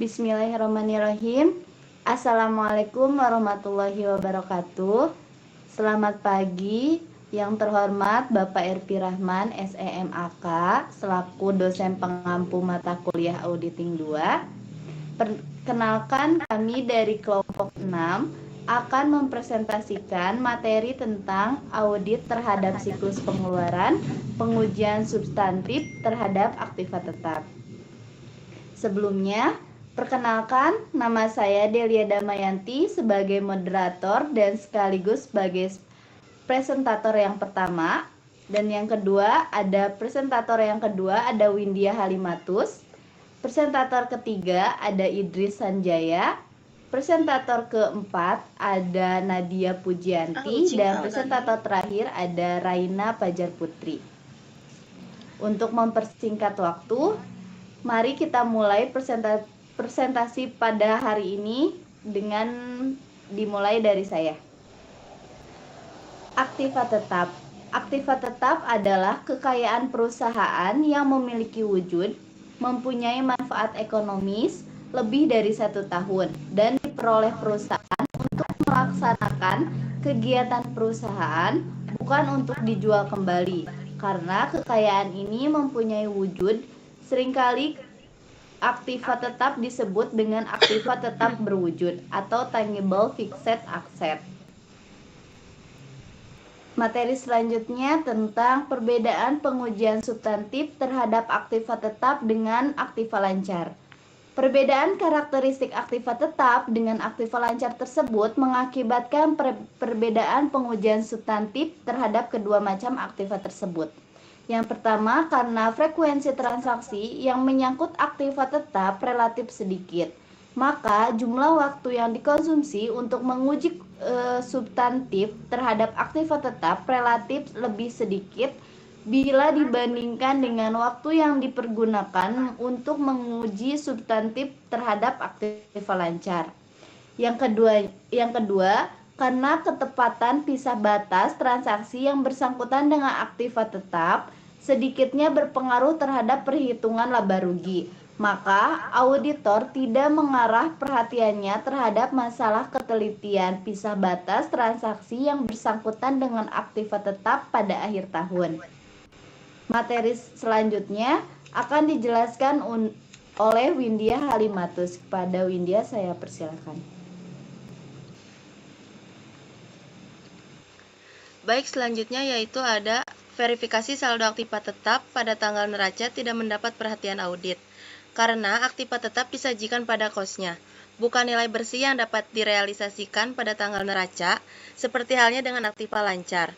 Bismillahirrahmanirrahim. Assalamualaikum warahmatullahi wabarakatuh. Selamat pagi, yang terhormat Bapak Erpi Rahman, SEMAK, selaku dosen pengampu mata kuliah Auditing 2. Perkenalkan, kami dari kelompok 6 akan mempresentasikan materi tentang audit terhadap siklus pengeluaran, pengujian substantif terhadap aktiva tetap. Sebelumnya, perkenalkan, nama saya Delia Damayanti sebagai moderator dan sekaligus sebagai presentator yang pertama. Dan yang kedua, ada Windia Halimatus. Presentator ketiga ada Idris Sanjaya. Presentator keempat ada Nadia Pujianti. Dan presentator terakhir ada Raina Pajar Putri. Untuk mempersingkat waktu, mari kita mulai presentasi pada hari ini dengan dimulai dari saya. Aktiva tetap. Aktiva tetap adalah kekayaan perusahaan yang memiliki wujud, mempunyai manfaat ekonomis lebih dari 1 tahun, dan diperoleh perusahaan untuk melaksanakan kegiatan perusahaan, bukan untuk dijual kembali. Karena kekayaan ini mempunyai wujud, seringkali aktiva tetap disebut dengan aktiva tetap berwujud atau tangible fixed asset. Materi selanjutnya tentang perbedaan pengujian substantif terhadap aktiva tetap dengan aktiva lancar. Perbedaan karakteristik aktiva tetap dengan aktiva lancar tersebut mengakibatkan perbedaan pengujian substantif terhadap kedua macam aktiva tersebut. Yang pertama, karena frekuensi transaksi yang menyangkut aktiva tetap relatif sedikit, maka jumlah waktu yang dikonsumsi untuk menguji substantif terhadap aktiva tetap relatif lebih sedikit bila dibandingkan dengan waktu yang dipergunakan untuk menguji substantif terhadap aktiva lancar. Yang kedua, karena ketepatan pisah batas transaksi yang bersangkutan dengan aktiva tetap sedikitnya berpengaruh terhadap perhitungan laba rugi, maka auditor tidak mengarah perhatiannya terhadap masalah ketelitian pisah batas transaksi yang bersangkutan dengan aktiva tetap pada akhir tahun. Materi selanjutnya akan dijelaskan oleh Windia Halimatus. Kepada Windia saya persilakan. Baik, selanjutnya yaitu ada verifikasi saldo aktiva tetap pada tanggal neraca tidak mendapat perhatian audit, karena aktiva tetap disajikan pada kosnya, bukan nilai bersih yang dapat direalisasikan pada tanggal neraca, seperti halnya dengan aktiva lancar.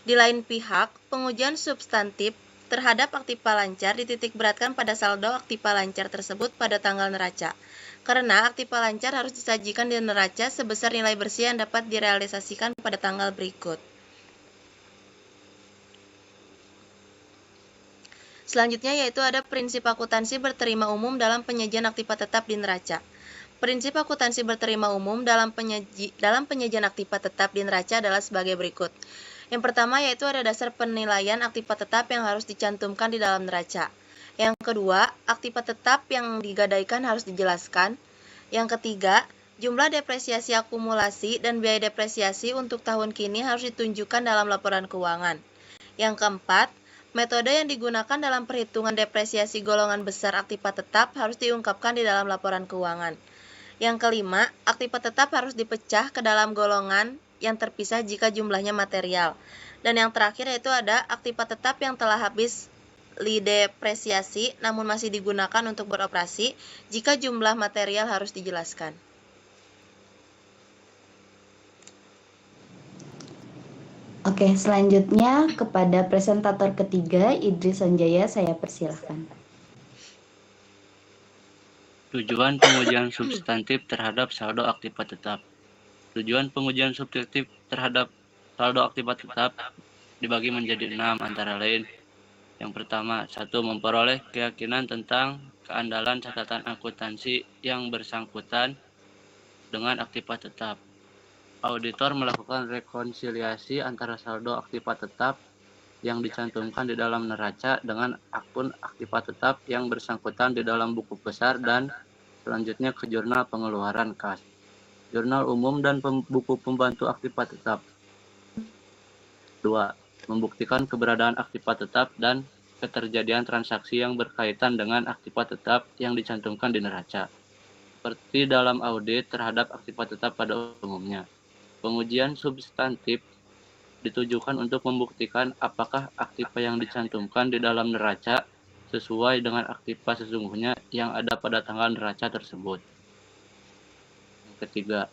Di lain pihak, pengujian substantif terhadap aktiva lancar dititik beratkan pada saldo aktiva lancar tersebut pada tanggal neraca, karena aktiva lancar harus disajikan di neraca sebesar nilai bersih yang dapat direalisasikan pada tanggal berikut. Selanjutnya yaitu ada prinsip akuntansi berterima umum dalam penyajian aktiva tetap di neraca. Prinsip akuntansi berterima umum dalam penyajian aktiva tetap di neraca adalah sebagai berikut. Yang pertama yaitu ada dasar penilaian aktiva tetap yang harus dicantumkan di dalam neraca. Yang kedua, aktiva tetap yang digadaikan harus dijelaskan. Yang ketiga, jumlah depresiasi akumulasi dan biaya depresiasi untuk tahun kini harus ditunjukkan dalam laporan keuangan. Yang keempat, metode yang digunakan dalam perhitungan depresiasi golongan besar aktiva tetap harus diungkapkan di dalam laporan keuangan. Yang kelima, aktiva tetap harus dipecah ke dalam golongan yang terpisah jika jumlahnya material. Dan yang terakhir yaitu ada aktiva tetap yang telah habis depresiasi namun masih digunakan untuk beroperasi jika jumlah material harus dijelaskan. Oke, selanjutnya kepada presentator ketiga, Idris Sanjaya, saya persilahkan. Tujuan pengujian substantif terhadap saldo aktiva tetap. Tujuan pengujian substantif terhadap saldo aktiva tetap dibagi menjadi 6 antara lain. Yang pertama, 1. Memperoleh keyakinan tentang keandalan catatan akuntansi yang bersangkutan dengan aktiva tetap. Auditor melakukan rekonsiliasi antara saldo aktiva tetap yang dicantumkan di dalam neraca dengan akun aktiva tetap yang bersangkutan di dalam buku besar dan Selanjutnya ke jurnal pengeluaran kas. Jurnal umum dan buku pembantu aktiva tetap. 2. Membuktikan keberadaan aktiva tetap dan keterjadian transaksi yang berkaitan dengan aktiva tetap yang dicantumkan di neraca. Seperti dalam audit terhadap aktiva tetap pada umumnya. Pengujian substantif ditujukan untuk membuktikan apakah aktiva yang dicantumkan di dalam neraca sesuai dengan aktiva sesungguhnya yang ada pada tanggal neraca tersebut. Yang ketiga,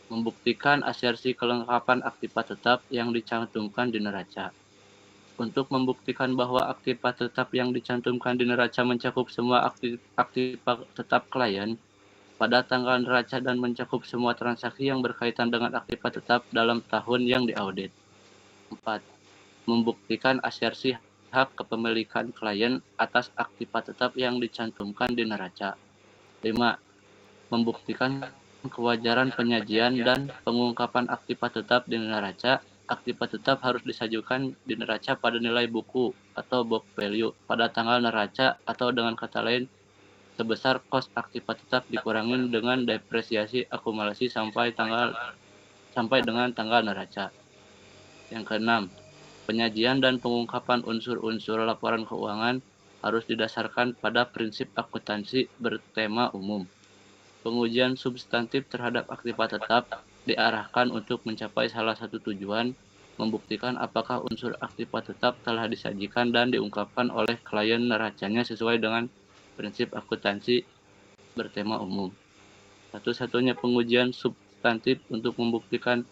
membuktikan asersi kelengkapan aktiva tetap yang dicantumkan di neraca. Untuk membuktikan bahwa aktiva tetap yang dicantumkan di neraca mencakup semua aktiva tetap klien pada tanggal neraca dan mencakup semua transaksi yang berkaitan dengan aktiva tetap dalam tahun yang diaudit. 4. Membuktikan asersi hak kepemilikan klien atas aktiva tetap yang dicantumkan di neraca. 5. Membuktikan kewajaran penyajian dan pengungkapan aktiva tetap di neraca. Aktiva tetap harus disajikan di neraca pada nilai buku atau book value pada tanggal neraca, atau dengan kata lain sebesar kos aktiva tetap dikurangi dengan depresiasi akumulasi sampai dengan tanggal neraca. Yang keenam, penyajian dan pengungkapan unsur-unsur laporan keuangan harus didasarkan pada prinsip akuntansi bertema umum. Pengujian substantif terhadap aktiva tetap diarahkan untuk mencapai salah satu tujuan, membuktikan apakah unsur aktiva tetap telah disajikan dan diungkapkan oleh klien neracanya sesuai dengan prinsip akuntansi bertema umum. Satu-satunya pengujian substantif untuk membuktikan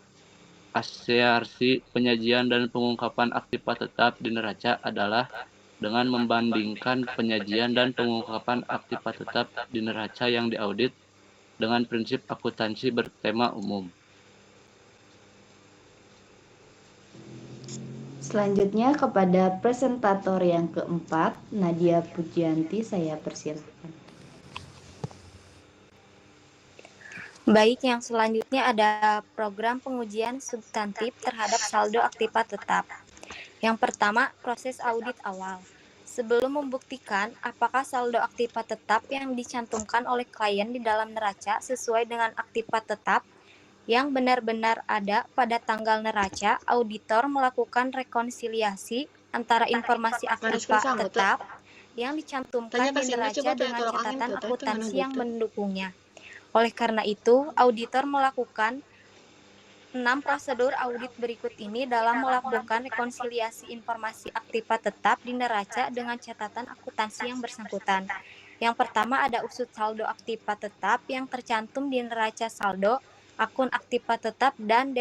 asersi penyajian dan pengungkapan aktiva tetap di neraca adalah dengan membandingkan penyajian dan pengungkapan aktiva tetap di neraca yang diaudit dengan prinsip akuntansi bertema umum. Selanjutnya kepada presentator yang keempat, Nadia Pujianti, saya persilahkan. Baik, yang selanjutnya ada program pengujian substantif terhadap saldo aktiva tetap. Yang pertama, proses audit awal. Sebelum membuktikan apakah saldo aktiva tetap yang dicantumkan oleh klien di dalam neraca sesuai dengan aktiva tetap yang benar-benar ada pada tanggal neraca, auditor melakukan rekonsiliasi antara informasi aktiva tetap yang dicantumkan di neraca dengan catatan akuntansi yang mendukungnya. Oleh karena itu, auditor melakukan 6 prosedur audit berikut ini dalam melakukan rekonsiliasi informasi aktiva tetap di neraca dengan catatan akuntansi yang bersangkutan. Yang pertama ada usut saldo aktiva tetap yang tercantum di neraca saldo, akun aktiva tetap, dan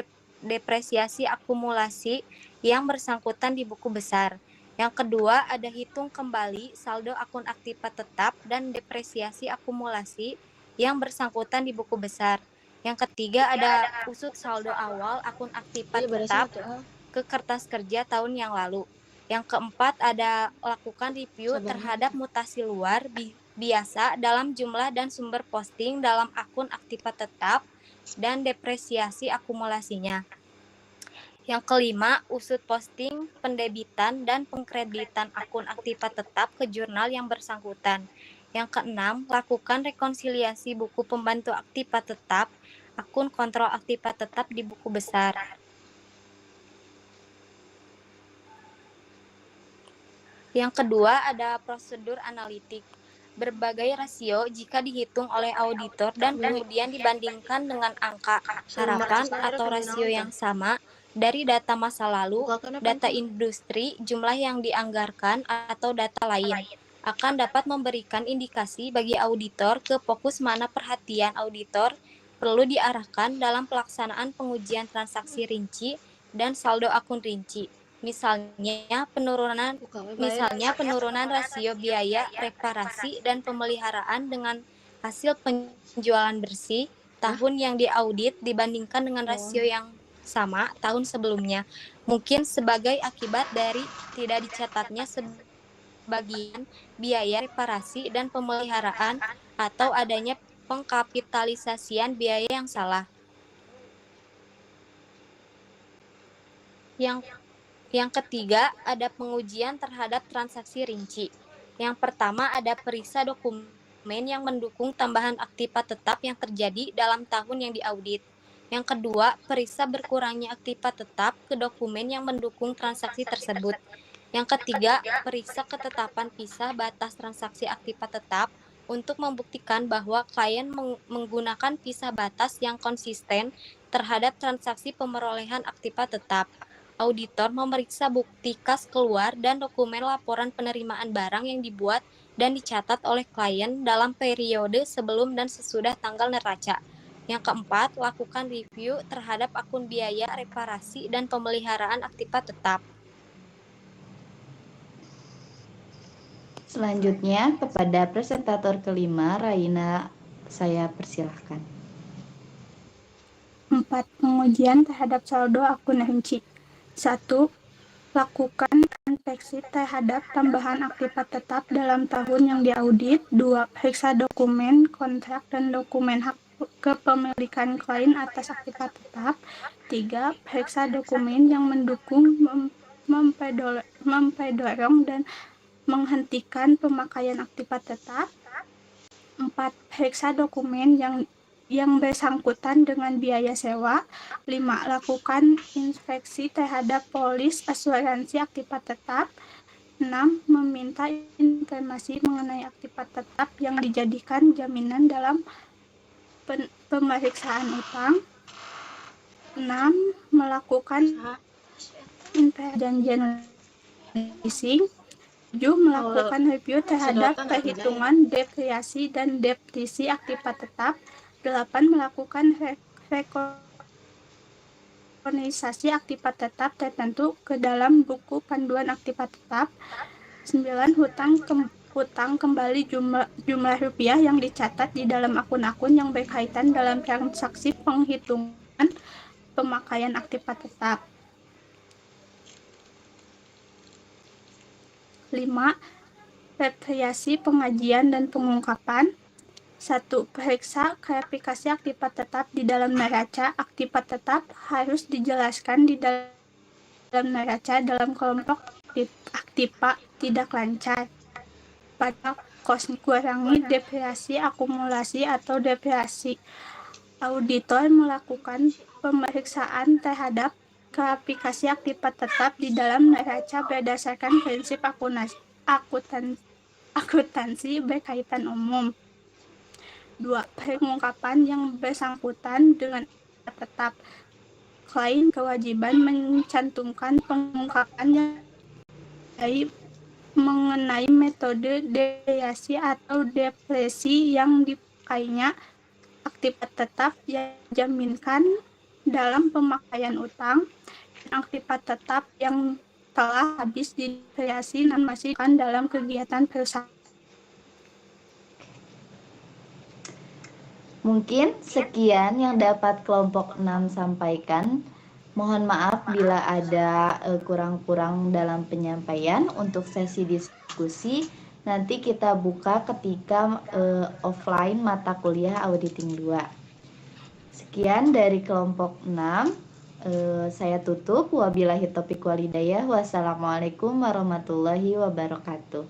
depresiasi akumulasi yang bersangkutan di buku besar. Yang kedua ada hitung kembali saldo akun aktiva tetap dan depresiasi akumulasi yang bersangkutan di buku besar. Yang ketiga ada usut saldo awal akun aktiva tetap ke kertas kerja tahun yang lalu. Yang keempat ada lakukan review terhadap mutasi luar biasa dalam jumlah dan sumber posting dalam akun aktiva tetap dan depresiasi akumulasinya. Yang kelima, usut posting, pendebitan, dan pengkreditan akun aktiva tetap ke jurnal yang bersangkutan. Yang keenam, lakukan rekonsiliasi buku pembantu aktiva tetap, akun kontrol aktiva tetap di buku besar. Yang kedua, ada prosedur analitik. Berbagai rasio jika dihitung oleh auditor dan kemudian dibandingkan dengan angka harapan atau rasio yang sama dari data masa lalu, data industri, jumlah yang dianggarkan, atau data lain, akan dapat memberikan indikasi bagi auditor ke fokus mana perhatian auditor perlu diarahkan dalam pelaksanaan pengujian transaksi rinci dan saldo akun rinci. Misalnya penurunan rasio biaya reparasi dan pemeliharaan dengan hasil penjualan bersih tahun yang diaudit dibandingkan dengan rasio yang sama tahun sebelumnya, mungkin sebagai akibat dari tidak dicatatnya sebagian biaya reparasi dan pemeliharaan atau adanya pengkapitalisasian biaya yang salah. Yang ketiga, ada pengujian terhadap transaksi rinci. Yang pertama ada periksa dokumen dokumen yang mendukung tambahan aktiva tetap yang terjadi dalam tahun yang diaudit. Yang kedua, periksa berkurangnya aktiva tetap ke dokumen yang mendukung transaksi tersebut. Yang ketiga, periksa ketetapan pisah batas transaksi aktiva tetap untuk membuktikan bahwa klien menggunakan pisah batas yang konsisten terhadap transaksi pemerolehan aktiva tetap. Auditor memeriksa bukti kas keluar dan dokumen laporan penerimaan barang yang dibuat dan dicatat oleh klien dalam periode sebelum dan sesudah tanggal neraca. Yang keempat, lakukan review terhadap akun biaya reparasi dan pemeliharaan aktiva tetap. Selanjutnya, kepada presentator kelima, Raina, saya persilahkan. 4. Pengujian terhadap saldo akun rinci. 1. Lakukan inspeksi terhadap tambahan aktiva tetap dalam tahun yang diaudit. 2. Periksa dokumen, kontrak, dan dokumen hak kepemilikan klien atas aktiva tetap. 3. Periksa dokumen yang mendukung, memperdorong, dan menghentikan pemakaian aktiva tetap. 4. Periksa dokumen yang bersangkutan dengan biaya sewa. 5. Lakukan inspeksi terhadap polis asuransi aktiva tetap. 6. Meminta informasi mengenai aktiva tetap yang dijadikan jaminan dalam pemeriksaan utang. 6. Melakukan perjanjian leasing. 7. Melakukan review terhadap perhitungan depresiasi dan depresi aktiva tetap. 8. Melakukan rekognosisi aktiva tetap tertentu ke dalam buku panduan aktiva tetap. 9. Hutang kembali jumlah rupiah yang dicatat di dalam akun-akun yang berkaitan dalam transaksi penghitungan pemakaian aktiva tetap. 5. Repatriasi pengajian dan pengungkapan. 1. Periksa klarifikasi aktiva tetap di dalam neraca. Aktiva tetap harus dijelaskan di dalam neraca dalam kelompok aktiva tidak lancar. Pada kos kurangi depresiasi akumulasi atau depresiasi. Auditor melakukan pemeriksaan terhadap klarifikasi aktiva tetap di dalam neraca berdasarkan prinsip akuntansi berkaitan umum. 2. Pengungkapan yang bersangkutan dengan tetap. Klien kewajiban mencantumkan pengungkapan yang mengenai metode depresiasi atau depresi yang dipakainya aktiva tetap yang dijaminkan dalam pemakaian utang, dan aktiva tetap yang telah habis didepresiasi dan masih dalam kegiatan perusahaan. Mungkin sekian yang dapat kelompok 6 sampaikan. Mohon maaf bila ada kurang-kurang dalam penyampaian. Untuk sesi diskusi nanti kita buka ketika offline mata kuliah auditing 2. Sekian dari kelompok 6. Saya tutup. Wabillahi taufiq wal hidayah. Wassalamualaikum warahmatullahi wabarakatuh.